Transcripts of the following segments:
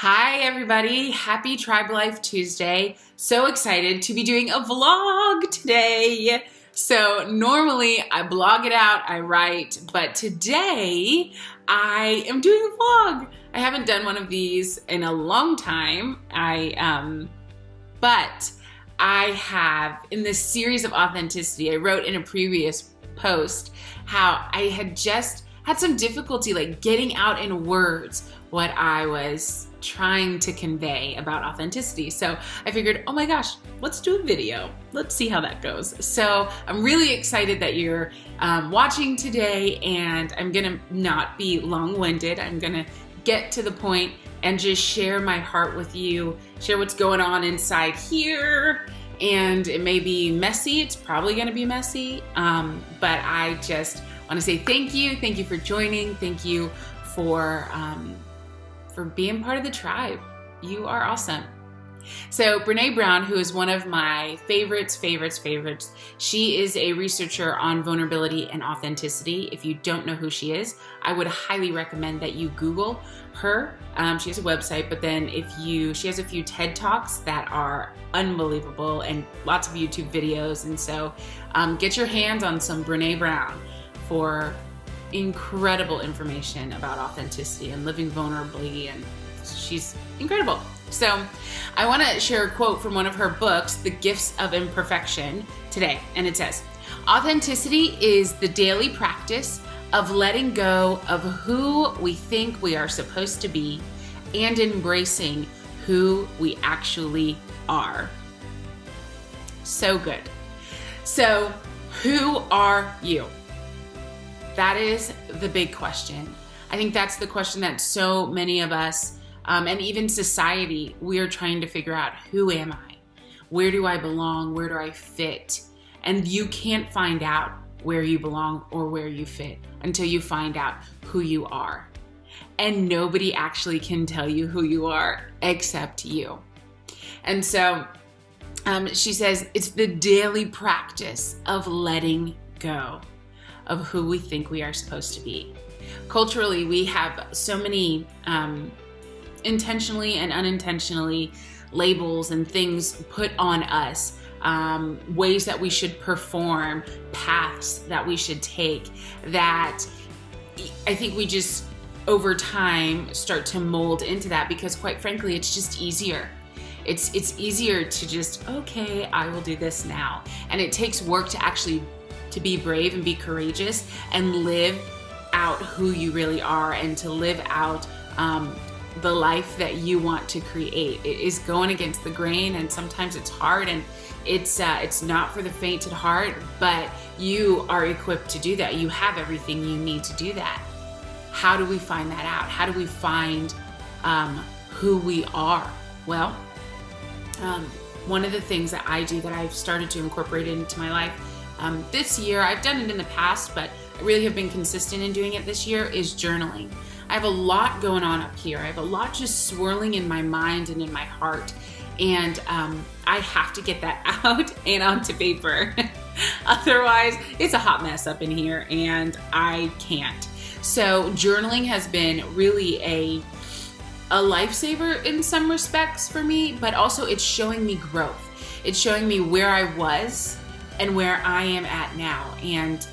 Hi everybody, happy Tribelife Tuesday. So excited to be doing a vlog today. So normally I blog it out, I write, but today I am doing a vlog. I haven't done one of these in a long time. But I have, in this series of authenticity, I wrote in a previous post how I had just had some difficulty like getting out in words what I was trying to convey about authenticity. So I figured, oh my gosh, let's do a video. Let's see how that goes. So I'm really excited that you're watching today, and I'm gonna not be long-winded. I'm gonna get to the point and just share my heart with you, share what's going on inside here. And it may be messy, it's probably gonna be messy, but I just wanna say thank you for joining, thank you for being part of the tribe. You are awesome. So Brene Brown, who is one of my favorites, she is a researcher on vulnerability and authenticity. If you don't know who she is, I would highly recommend that you Google her. She has a website, but then she has a few TED Talks that are unbelievable and lots of YouTube videos. And so get your hands on some Brene Brown for incredible information about authenticity and living vulnerably, and she's incredible. So I want to share a quote from one of her books, The Gifts of Imperfection, today, and it says, "Authenticity is the daily practice of letting go of who we think we are supposed to be and embracing who we actually are." So good. So who are you? That is the big question. I think that's the question that so many of us, and even society, we are trying to figure out, who am I? Where do I belong? Where do I fit? And you can't find out where you belong or where you fit until you find out who you are. And nobody actually can tell you who you are except you. And so she says it's the daily practice of letting go of who we think we are supposed to be. Culturally, we have so many intentionally and unintentionally labels and things put on us, ways that we should perform, paths that we should take, that I think we just over time start to mold into that, because quite frankly, it's just easier. It's easier to just, okay, I will do this now. And it takes work to actually to be brave and be courageous and live out who you really are, and to live out the life that you want to create. It is going against the grain, and sometimes it's hard, and it's not for the faint at heart, but you are equipped to do that. You have everything you need to do that. How do we find that out? How do we find who we are? Well, one of the things that I do that I've started to incorporate into my life this year, I've done it in the past, but I really have been consistent in doing it this year, is journaling. I have a lot going on up here. I have a lot just swirling in my mind and in my heart, and I have to get that out and onto paper. Otherwise, it's a hot mess up in here, and I can't. So journaling has been really a lifesaver in some respects for me, but also it's showing me growth. It's showing me where I was and where I am at now. And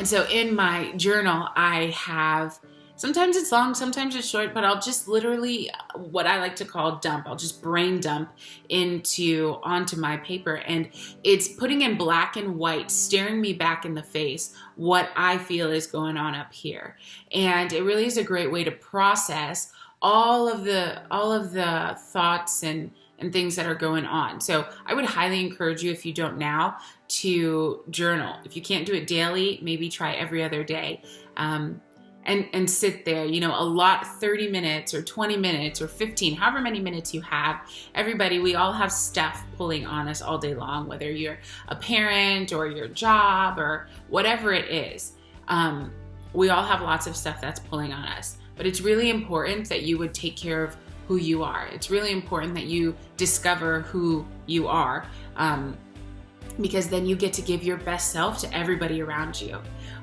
so in my journal, I have, sometimes it's long, sometimes it's short, but I'll just literally, what I like to call dump, I'll just brain dump onto my paper. And it's putting in black and white, staring me back in the face, what I feel is going on up here. And it really is a great way to process all of the thoughts and things that are going on. So I would highly encourage you, if you don't now, to journal. If you can't do it daily, maybe try every other day, and sit there, a lot, 30 minutes or 20 minutes or 15, however many minutes you have. Everybody, we all have stuff pulling on us all day long, whether you're a parent or your job or whatever it is. We all have lots of stuff that's pulling on us, but it's really important that you would take care of who you are. It's really important that you discover who you are. because then you get to give your best self to everybody around you.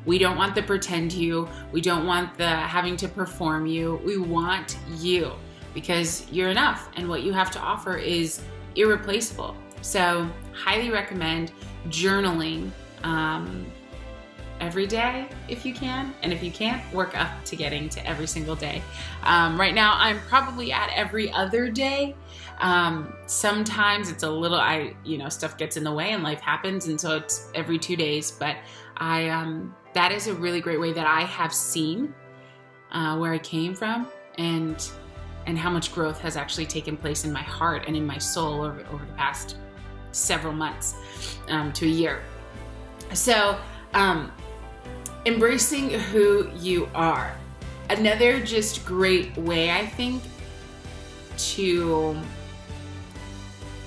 We don't want the pretend you. We don't want the having to perform you. We want you because you're enough and what you have to offer is irreplaceable. So highly recommend journaling every day if you can. And if you can't, work up to getting to every single day. Right now, I'm probably at every other day. Sometimes it's a little, stuff gets in the way and life happens. And so it's every 2 days, but that is a really great way that I have seen where I came from and how much growth has actually taken place in my heart and in my soul over the past several months to a year. So embracing who you are. Another just great way, I think, to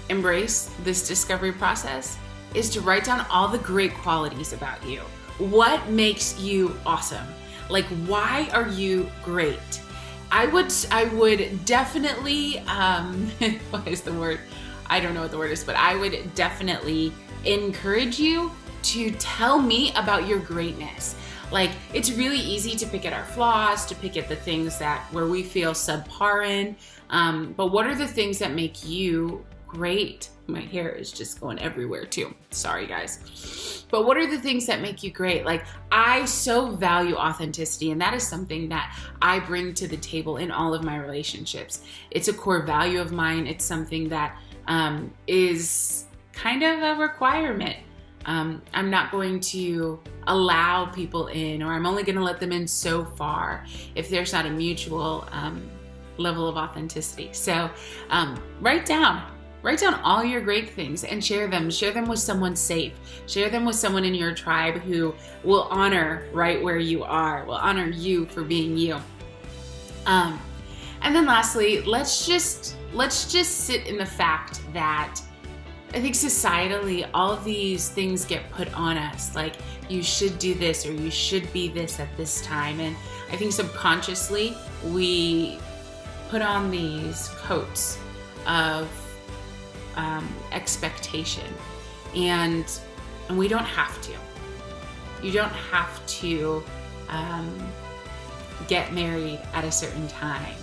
embrace this discovery process is to write down all the great qualities about you. What makes you awesome? Like, why are you great? I would definitely, what is the word? I don't know what the word is, but I would definitely encourage you to tell me about your greatness. Like, it's really easy to pick at our flaws, to pick at the things where we feel subpar in. But what are the things that make you great? My hair is just going everywhere too. Sorry, guys. But what are the things that make you great? Like, I so value authenticity, and that is something that I bring to the table in all of my relationships. It's a core value of mine. It's something that is kind of a requirement. I'm not going to allow people in, or I'm only going to let them in so far if there's not a mutual level of authenticity. So write down all your great things and share them with someone safe, share them with someone in your tribe who will honor right where you are, will honor you for being you. And then lastly, let's just sit in the fact that I think societally, all of these things get put on us, like you should do this or you should be this at this time. And I think subconsciously we put on these coats of expectation, and we don't have to. You don't have to get married at a certain time,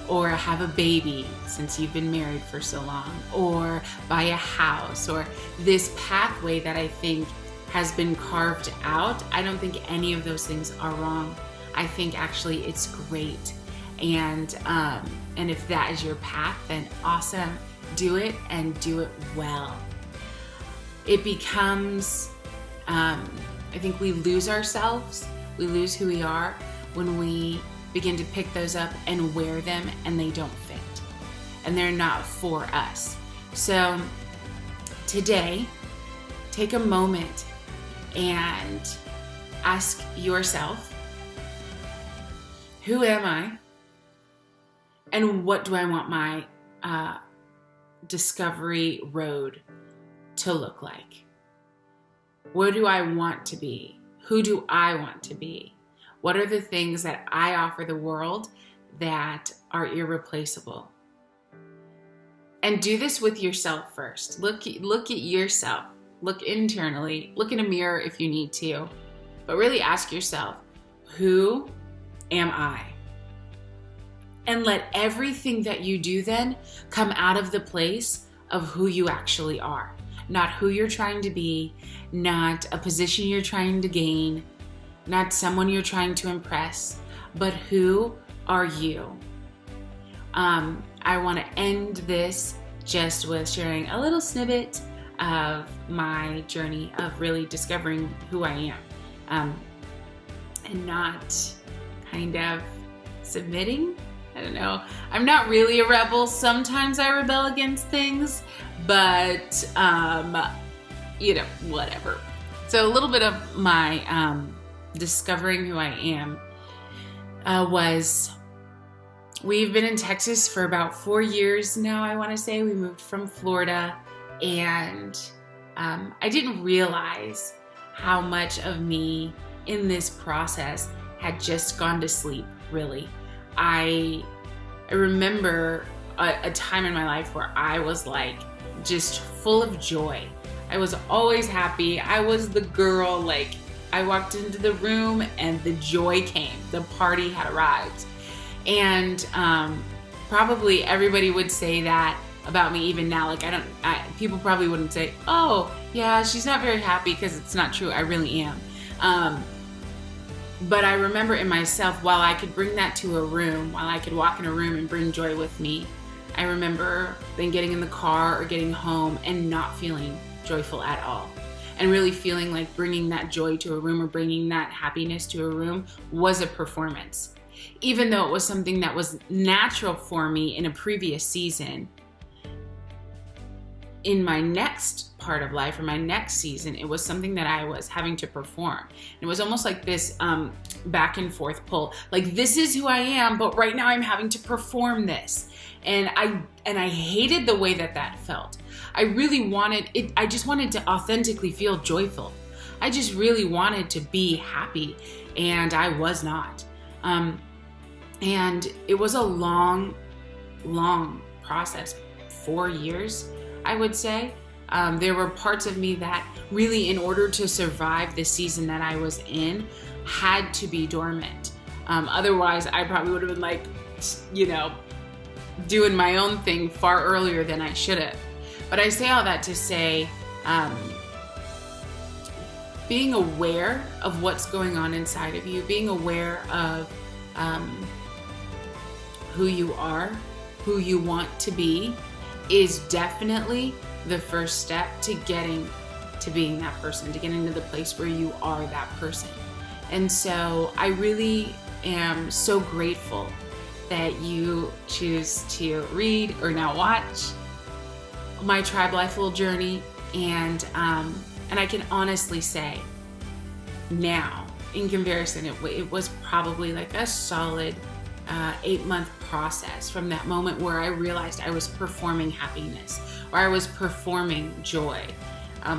or have a baby since you've been married for so long, or buy a house, or this pathway that I think has been carved out. I don't think any of those things are wrong. I think actually it's great. And if that is your path, then awesome. Do it, and do it well. It becomes, I think we lose ourselves, we lose who we are when we begin to pick those up and wear them and they don't fit and they're not for us. So today, take a moment and ask yourself, who am I? And what do I want my discovery road to look like? Where do I want to be? Who do I want to be? What are the things that I offer the world that are irreplaceable? And do this with yourself first. Look at yourself. Look internally. Look in a mirror if you need to. But really ask yourself, who am I? And let everything that you do then come out of the place of who you actually are. Not who you're trying to be, not a position you're trying to gain, not someone you're trying to impress, but who are you? I want to end this just with sharing a little snippet of my journey of really discovering who I am, and not kind of submitting. I don't know. I'm not really a rebel. Sometimes I rebel against things, but whatever. So a little bit of my discovering who I am was, we've been in Texas for about 4 years now, I want to say. We moved from Florida, and I didn't realize how much of me in this process had just gone to sleep, really. I remember a time in my life where I was like just full of joy. I was always happy. I was the girl, like, I walked into the room and the joy came. The party had arrived. And probably everybody would say that about me even now. Like, people probably wouldn't say, oh, yeah, she's not very happy, because it's not true. I really am. But I remember in myself, while I could bring that to a room, while I could walk in a room and bring joy with me, I remember then getting in the car or getting home and not feeling joyful at all. And really feeling like bringing that joy to a room or bringing that happiness to a room was a performance. Even though it was something that was natural for me in a previous season, in my next part of life, or my next season, it was something that I was having to perform. It was almost like this back and forth pull. Like, this is who I am, but right now I'm having to perform this. And I hated the way that felt. I really wanted it. I just wanted to authentically feel joyful. I just really wanted to be happy, and I was not. And it was a long, long process, 4 years, I would say. There were parts of me that really, in order to survive the season that I was in, had to be dormant. Otherwise, I probably would have been like, doing my own thing far earlier than I should have. But I say all that to say, being aware of what's going on inside of you, being aware of who you are, who you want to be, is definitely the first step to getting to being that person, to getting to the place where you are that person. And so I really am so grateful that you choose to read or now watch my Tribelife little journey. And I can honestly say now, in comparison, it was probably like a solid 8-month process from that moment where I realized I was performing happiness, or I was performing joy,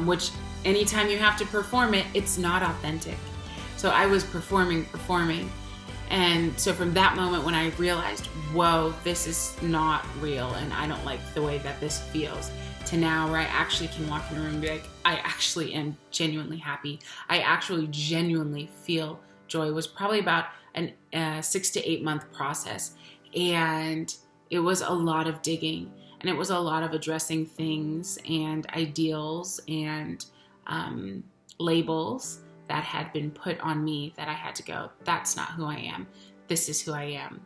which anytime you have to perform it, it's not authentic. So I was performing. And so from that moment when I realized, whoa, this is not real and I don't like the way that this feels, to now where I actually can walk in a room and be like, I actually am genuinely happy. I actually genuinely feel joy, was probably about a 6 to 8 month process. And it was a lot of digging, and it was a lot of addressing things and ideals and labels that had been put on me that I had to go, that's not who I am. This is who I am.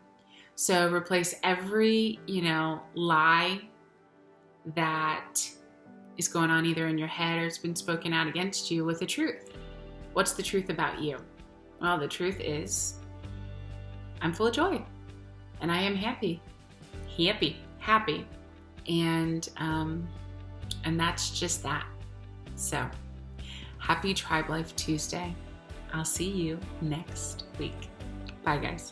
So replace every, lie that is going on either in your head or it's been spoken out against you with the truth. What's the truth about you? Well, the truth is I'm full of joy and I am happy. And that's just that. So happy Tribelife Tuesday. I'll see you next week. Bye, guys.